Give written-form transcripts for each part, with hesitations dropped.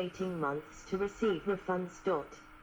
18 months to receive refunds.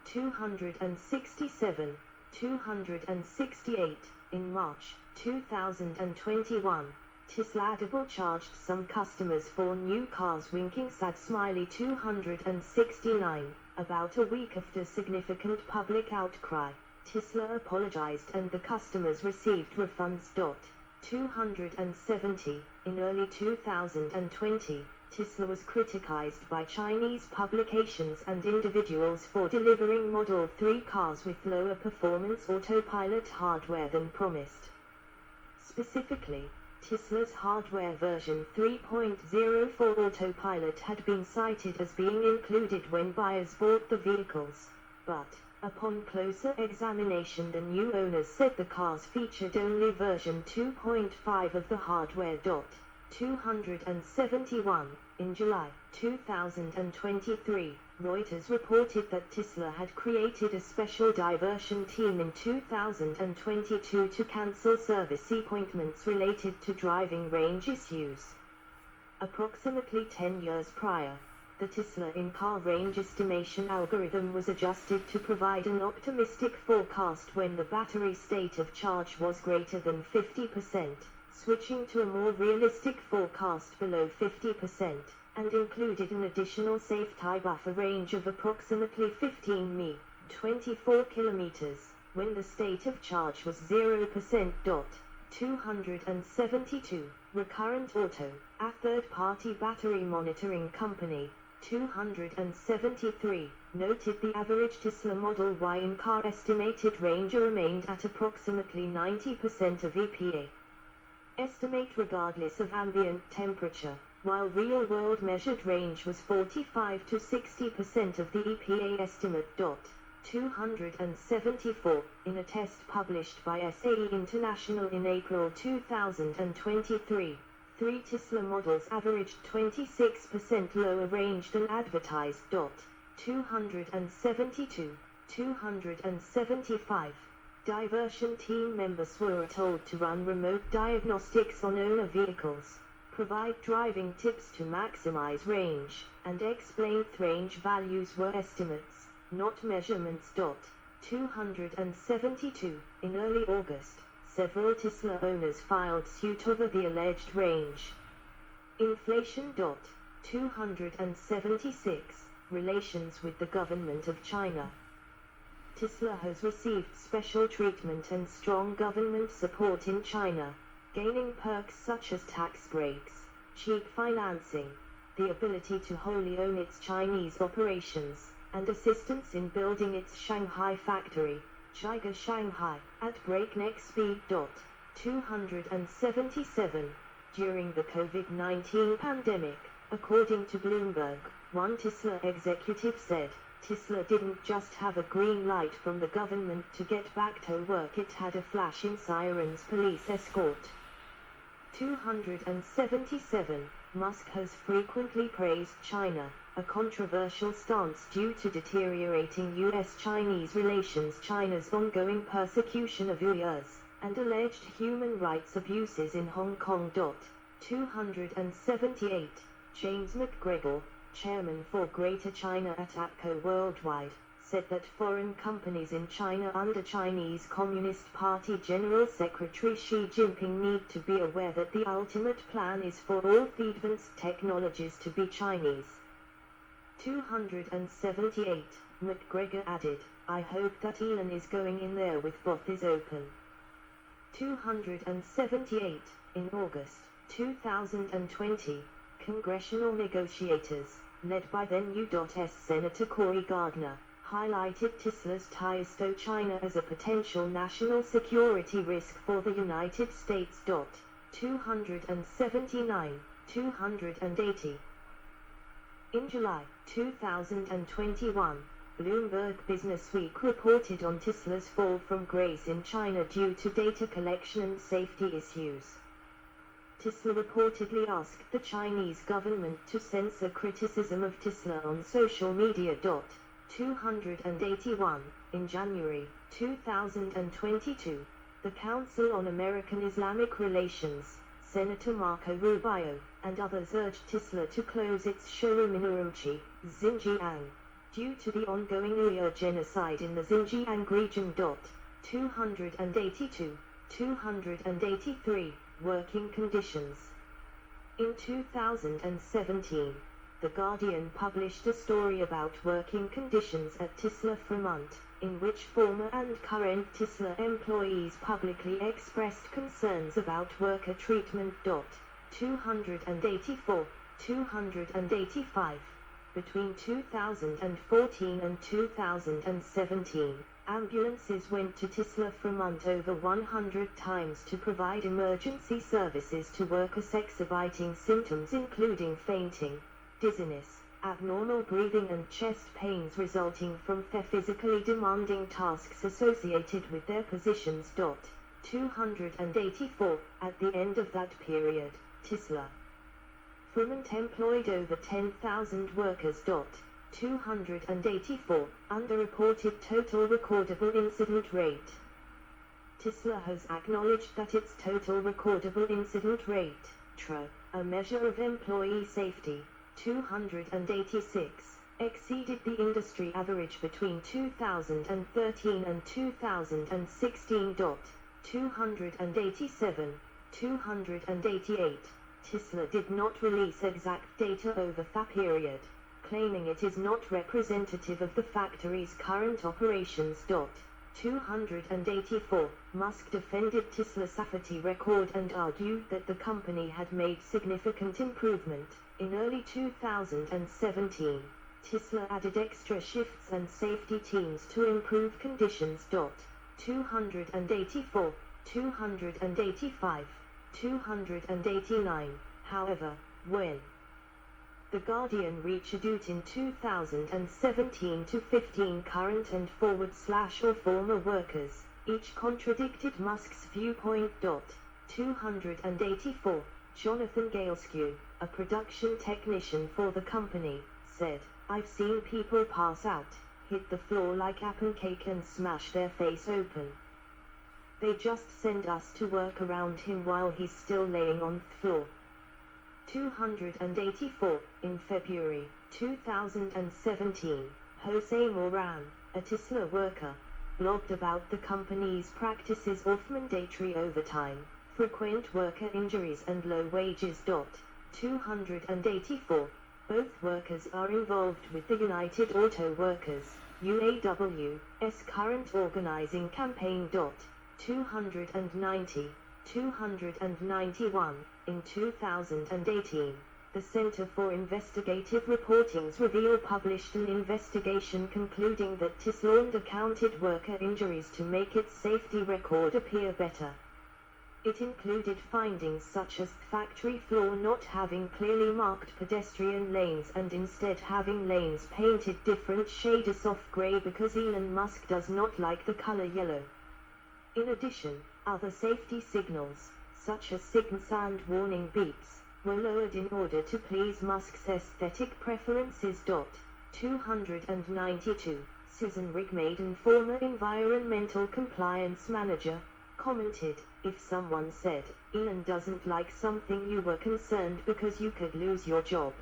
267, 268. In March 2021, Tesla double-charged some customers for new cars, winking sad smiley. 269. About a week after significant public outcry, Tesla apologized and the customers received refunds. 270. In early 2020, Tesla was criticized by Chinese publications and individuals for delivering Model 3 cars with lower performance autopilot hardware than promised. Specifically, Tesla's hardware version 3.0 for autopilot had been cited as being included when buyers bought the vehicles, but upon closer examination the new owners said the cars featured only version 2.5 of the hardware. 271. In July 2023, Reuters reported that Tesla had created a special diversion team in 2022 to cancel service appointments related to driving range issues. Approximately 10 years prior, the Tesla in-car range estimation algorithm was adjusted to provide an optimistic forecast when the battery state of charge was greater than 50%, switching to a more realistic forecast below 50%, and included an additional safe tie buffer range of approximately 15 mi, 24 kilometers, when the state of charge was 0%. 272. Recurrent Auto, a third-party battery monitoring company, 273, noted the average Tesla Model Y in-car estimated range remained at approximately 90% of EPA estimate regardless of ambient temperature, while real-world measured range was 45 to 60% of the EPA estimate. 274. In a test published by SAE International in April 2023, 3 Tesla models averaged 26% lower range than advertised. 272, 275. Diversion team members were told to run remote diagnostics on owner vehicles, provide driving tips to maximize range, and explain range values were estimates, not measurements. 272. In early August, several Tesla owners filed suit over the alleged range inflation. 276. Relations with the government of China. Tesla has received special treatment and strong government support in China, gaining perks such as tax breaks, cheap financing, the ability to wholly own its Chinese operations, and assistance in building its Shanghai factory, Jiga Shanghai, at breakneck speed. 277. During the COVID-19 pandemic, according to Bloomberg, one Tesla executive said, Tesla didn't just have a green light from the government to get back to work, it had a flashing sirens police escort. 277. Musk has frequently praised China, a controversial stance due to deteriorating U.S.-Chinese relations, China's ongoing persecution of Uyghurs, and alleged human rights abuses in Hong Kong. 278. James McGregor, chairman for Greater China at APCO Worldwide, said that foreign companies in China under Chinese Communist Party General Secretary Xi Jinping need to be aware that the ultimate plan is for all advanced technologies to be Chinese. 278. McGregor added, I hope that Elon is going in there with both eyes open. 278. In August 2020, congressional negotiators, led by then U.S. Senator Cory Gardner, highlighted Tesla's ties to China as a potential national security risk for the United States. 279, 280. In July 2021, Bloomberg Businessweek reported on Tesla's fall from grace in China due to data collection and safety issues. Tesla reportedly asked the Chinese government to censor criticism of Tesla on social media. 281. In January 2022, the Council on American Islamic Relations, Senator Marco Rubio, and others urged Tesla to close its showroom in Urumqi, Xinjiang. Due to the ongoing Uyghur genocide in the Xinjiang region. 282, 283, working conditions. In 2017, The Guardian published a story about working conditions at Tisla Fremont, in which former and current Tisla employees publicly expressed concerns about worker treatment. 284, 285. Between 2014 and 2017, ambulances went to Tisla Fremont over 100 times to provide emergency services to workers exhibiting symptoms including fainting, dizziness, abnormal breathing and chest pains resulting from physically demanding tasks associated with their positions. 284. At the end of that period, Tisla Fremont employed over 10,000 workers. 284. Underreported total recordable incident rate. Tisla has acknowledged that its total recordable incident rate, TRI, a measure of employee safety, 286, exceeded the industry average between 2013 and 2016. 287, 288. Tisla did not release exact data over that period, claiming it is not representative of the factory's current operations. 284. Musk defended Tisla's safety record and argued that the company had made significant improvement. In early 2017, Tisla added extra shifts and safety teams to improve conditions. 284, 285, 289. However, when The Guardian reached out in 2017 to 15 current and forward/or former workers, each contradicted Musk's viewpoint. 284. Jonathan Galescu, a production technician for the company, said, "I've seen people pass out, hit the floor like a pancake and smash their face open. They just send us to work around him while he's still laying on the floor." 284. In February 2017, Jose Moran, a Tisla worker, blogged about the company's practices of mandatory overtime, frequent worker injuries and low wages. 284. Both workers are involved with the United Auto Workers, UAW's current organizing campaign. 290, 291. In 2018, the Center for Investigative Reporting's Reveal published an investigation concluding that Tisla undercounted worker injuries to make its safety record appear better. It included findings such as factory floor not having clearly marked pedestrian lanes and instead having lanes painted different shades of gray because Elon Musk does not like the color yellow. In addition, other safety signals, such as signals and warning beeps, were lowered in order to please Musk's aesthetic preferences. 292. Susan Rigmaiden, former environmental compliance manager, commented, "If someone said, Elon doesn't like something, you were concerned because you could lose your job."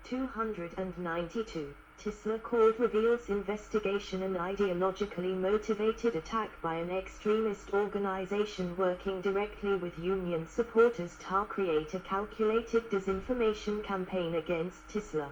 292. Tisla called Reveal's investigation an ideologically motivated attack by an extremist organization working directly with union supporters to create a calculated disinformation campaign against Tisla.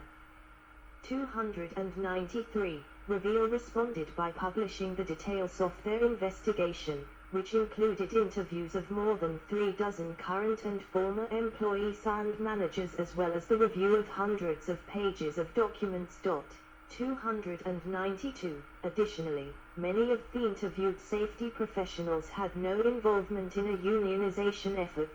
293. Reveal responded by publishing the details of their investigation, which included interviews of more than 3 dozen current and former employees and managers as well as the review of hundreds of pages of documents. 292. Additionally, many of the interviewed safety professionals had no involvement in a unionization effort.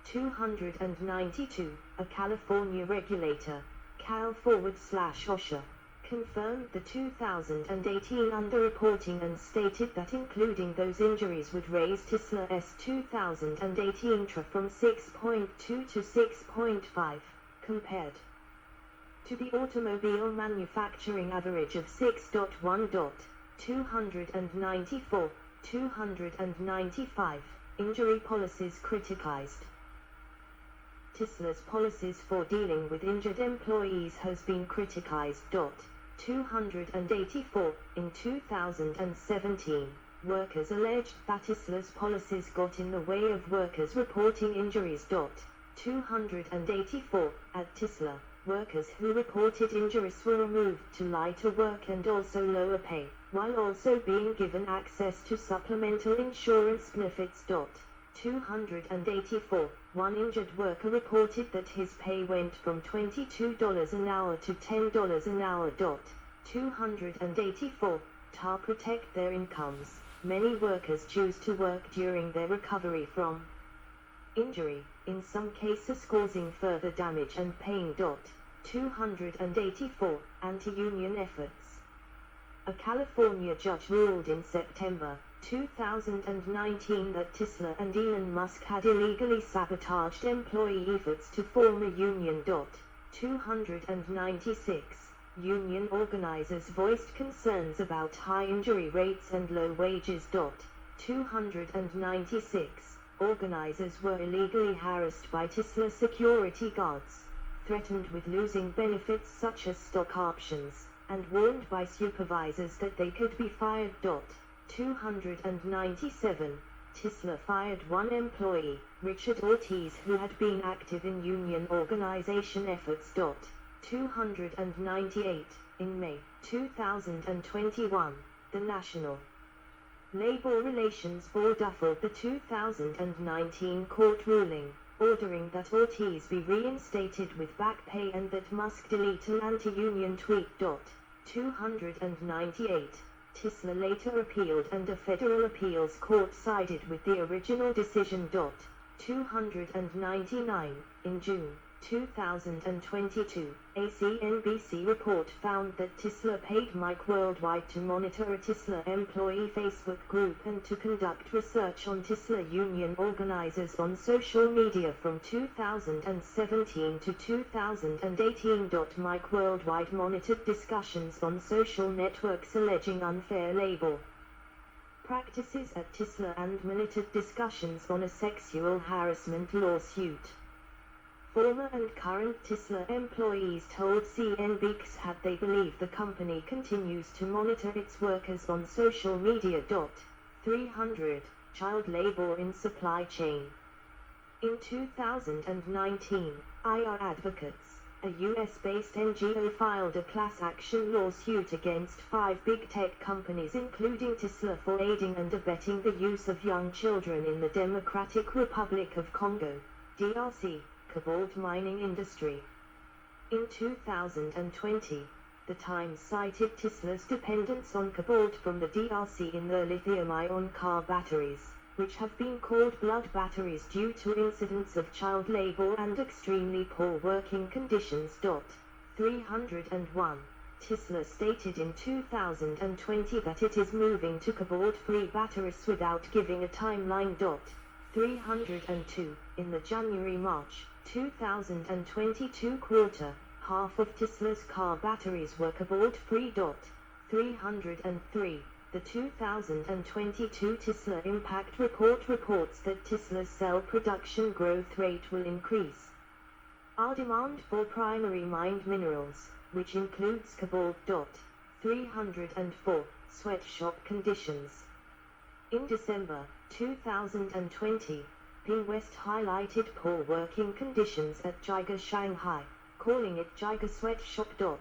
292. A California regulator, Cal/OSHA, confirmed the 2018 underreporting and stated that including those injuries would raise Tisla's 2018 TRA from 6.2 to 6.5, compared to the automobile manufacturing average of 6.1. 294, 295. Injury policies criticized. Tesla's policies for dealing with injured employees has been criticized. 284. In 2017, workers alleged that Tesla's policies got in the way of workers reporting injuries. 284. At Tesla, workers who reported injuries were removed to lighter work and also lower pay, while also being given access to supplemental insurance benefits. 284. One injured worker reported that his pay went from $22 an hour to $10 an hour. 284. To protect their incomes, many workers choose to work during their recovery from injury, in some cases causing further damage and pain. 284. Anti-union efforts. A California judge ruled in September 2019 that Tesla and Elon Musk had illegally sabotaged employee efforts to form a union. 296. Union organizers voiced concerns about high injury rates and low wages. 296. Organizers were illegally harassed by Tesla security guards, threatened with losing benefits such as stock options, and warned by supervisors that they could be fired. 297. Tesla fired one employee, Richard Ortiz, who had been active in union organization efforts. 298. In May 2021, the National Labor Relations Board upheld the 2019 court ruling, ordering that Ortiz be reinstated with back pay and that Musk delete an anti-union tweet. 298. Tesla later appealed and a federal appeals court sided with the original decision. 299. In June 2022, a CNBC report found that Tesla paid Mike Worldwide to monitor a Tesla employee Facebook group and to conduct research on Tesla union organizers on social media from 2017 to 2018. Mike Worldwide monitored discussions on social networks alleging unfair labor practices at Tesla and monitored discussions on a sexual harassment lawsuit. Former and current Tesla employees told CNBC that they believe the company continues to monitor its workers on social media. 300. Child labor in supply chain. In 2019, IR Advocates, a US-based NGO, filed a class action lawsuit against 5 big tech companies including Tesla for aiding and abetting the use of young children in the Democratic Republic of Congo, DRC. Cobalt mining industry. In 2020, The Times cited Tesla's dependence on cobalt from the DRC in their lithium-ion car batteries, which have been called blood batteries due to incidents of child labor and extremely poor working conditions. 301. Tesla stated in 2020 that it is moving to cobalt-free batteries without giving a timeline. 302. In the January-March 2022 quarter, half of Tesla's car batteries were cobalt-free. 303. The 2022 Tesla Impact Report reports that Tesla's cell production growth rate will increase our demand for primary mined minerals, which includes cobalt. 304. Sweatshop conditions. In December 2020, Ping West highlighted poor working conditions at Giga Shanghai, calling it Giga Sweatshop.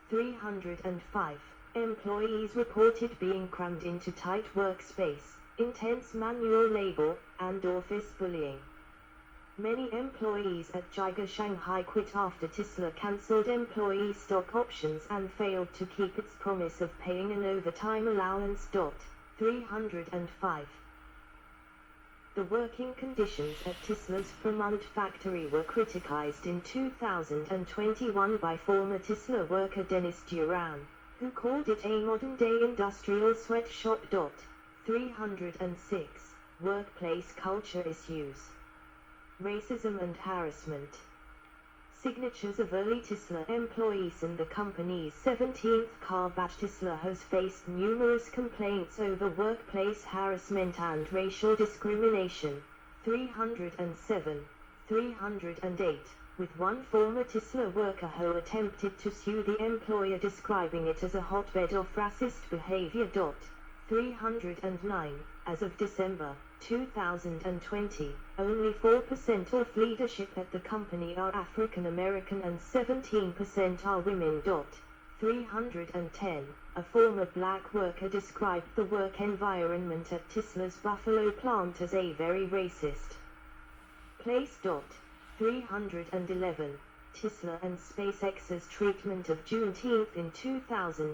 305. Employees reported being crammed into tight workspace, intense manual labor, and office bullying. Many employees at Giga Shanghai quit after Tesla cancelled employee stock options and failed to keep its promise of paying an overtime allowance. 305. The working conditions at Tesla's Fremont factory were criticized in 2021 by former Tesla worker Dennis Duran, who called it a modern-day industrial sweatshop. 306. Workplace culture issues. Racism and harassment. Signatures of early Tesla employees in the company's 17th car batch. Tesla has faced numerous complaints over workplace harassment and racial discrimination. 307. 308, with one former Tesla worker who attempted to sue the employer describing it as a hotbed of racist behavior. 309, as of December 2020, only 4% of leadership at the company are African American and 17% are women. 310, a former black worker described the work environment at Tesla's Buffalo plant as a very racist place. 311, Tesla and SpaceX's treatment of Juneteenth in 2000